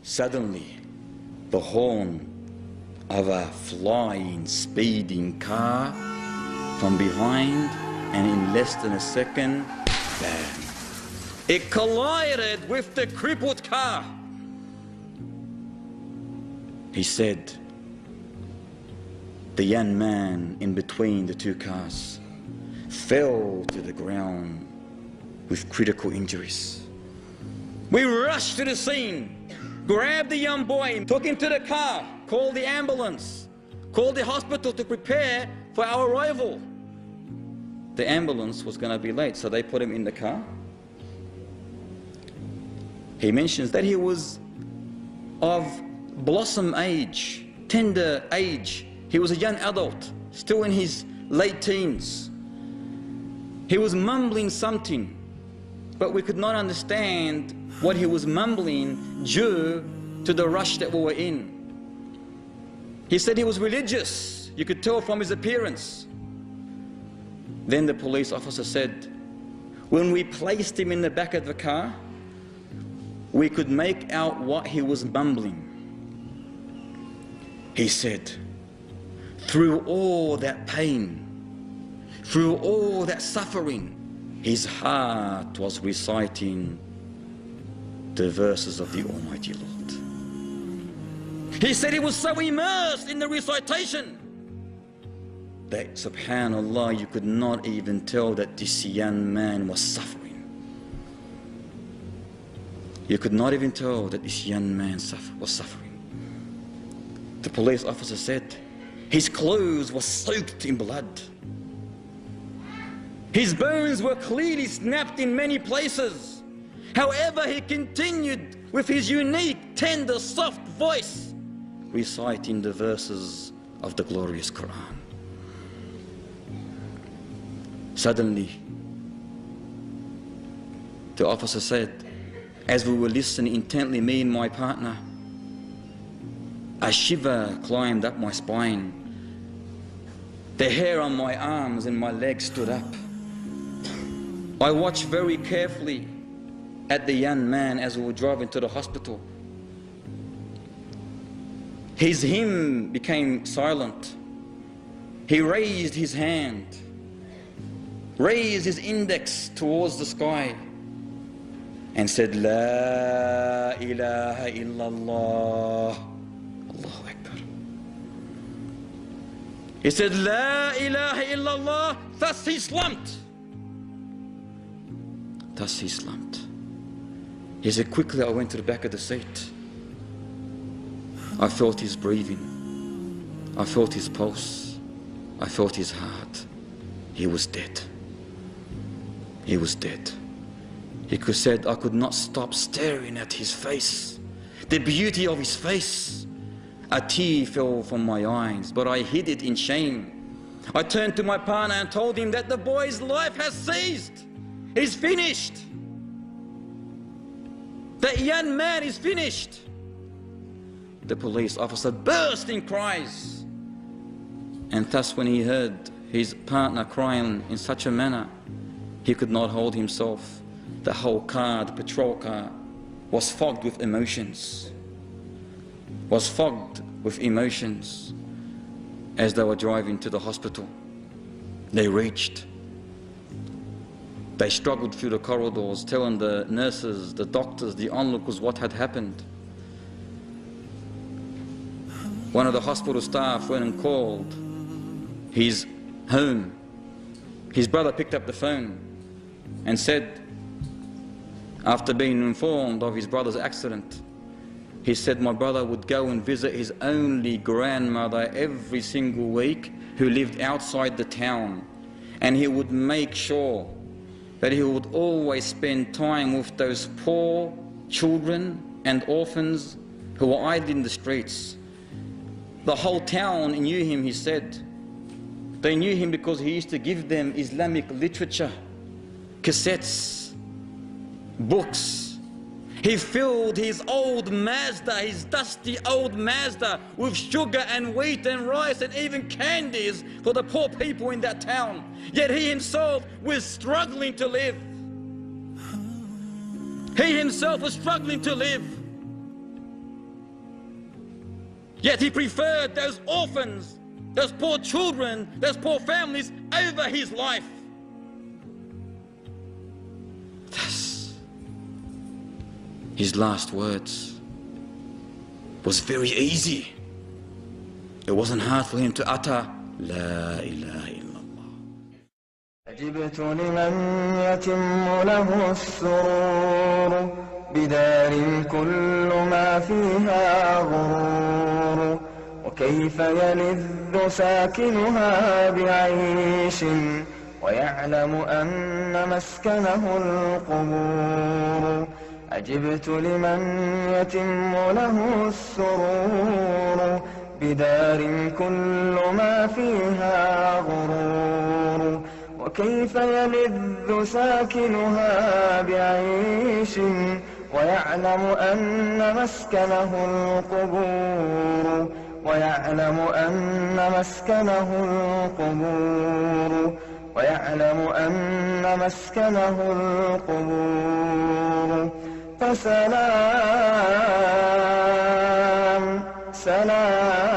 Suddenly, the horn of a flying, speeding car from behind, and in less than a second, bam! It collided with the crippled car. He said, the young man in between the two cars fell to the ground with critical injuries. We rushed to the scene, grabbed the young boy, took him to the car, called the ambulance, called the hospital to prepare for our arrival. The ambulance was going to be late, so they put him in the car. He mentions that he was of blossom age, tender age. He was a young adult, still in his late teens. He was mumbling something, but we could not understand what he was mumbling due to the rush that we were in. He said he was religious. You could tell from his appearance. Then the police officer said, when we placed him in the back of the car, we could make out what he was mumbling. He said, through all that pain, through all that suffering, his heart was reciting the verses of the Almighty Lord. He said he was so immersed in the recitation that, subhanallah, you could not even tell that this young man was suffering. You could not even tell that this young man was suffering. The police officer said his clothes were soaked in blood. His bones were clearly snapped in many places. However, he continued with his unique, tender, soft voice, reciting the verses of the glorious Quran. Suddenly, the officer said, as we were listening intently, me and my partner, a shiver climbed up my spine. The hair on my arms and my legs stood up. I watched very carefully at the young man as we were driving to the hospital. His hymn became silent. He raised his hand, raised his index towards the sky, and said, La ilaha illallah. Allahu Akbar. He said, La ilaha illallah. Thus he slumped. Thus he slumped. He said, quickly I went to the back of the seat. I felt his breathing. I felt his pulse. I felt his heart. He was dead. He was dead. He said, I could not stop staring at his face, the beauty of his face. A tear fell from my eyes, but I hid it in shame. I turned to my partner and told him that the boy's life has ceased. He's finished. That young man is finished. The police officer burst in cries. And thus when he heard his partner crying in such a manner, he could not hold himself. The whole car, the patrol car, was fogged with emotions. Was fogged with emotions as they were driving to the hospital. They reached. They struggled through the corridors, telling the nurses, the doctors, the onlookers what had happened. One of the hospital staff went and called his home. His brother picked up the phone and said, after being informed of his brother's accident, he said my brother would go and visit his only grandmother every single week who lived outside the town, and he would make sure that he would always spend time with those poor children and orphans who were idle in the streets. The whole town knew him, he said. They knew him because he used to give them Islamic literature, cassettes, books. He filled his old Mazda, his dusty old Mazda, with sugar and wheat and rice and even candies for the poor people in that town. Yet he himself was struggling to live. He himself was struggling to live. Yet he preferred those orphans, those poor children, those poor families over his life. Thus, his last words was very easy. It wasn't hard for him to utter, La ilaha illallah. أجبت لمن يتم له السرور بدار كل ما فيها غرور وكيف يلذ ساكنها بعيش ويعلم أن مسكنه القبور أجبت لمن يتم له السرور بدار كل ما فيها غرور وكيف يلذ ساكنها بعيش ويعلم أن مسكنه القبور ويعلم أن مسكنه القبور ويعلم أن مسكنه القبور فسلام سلام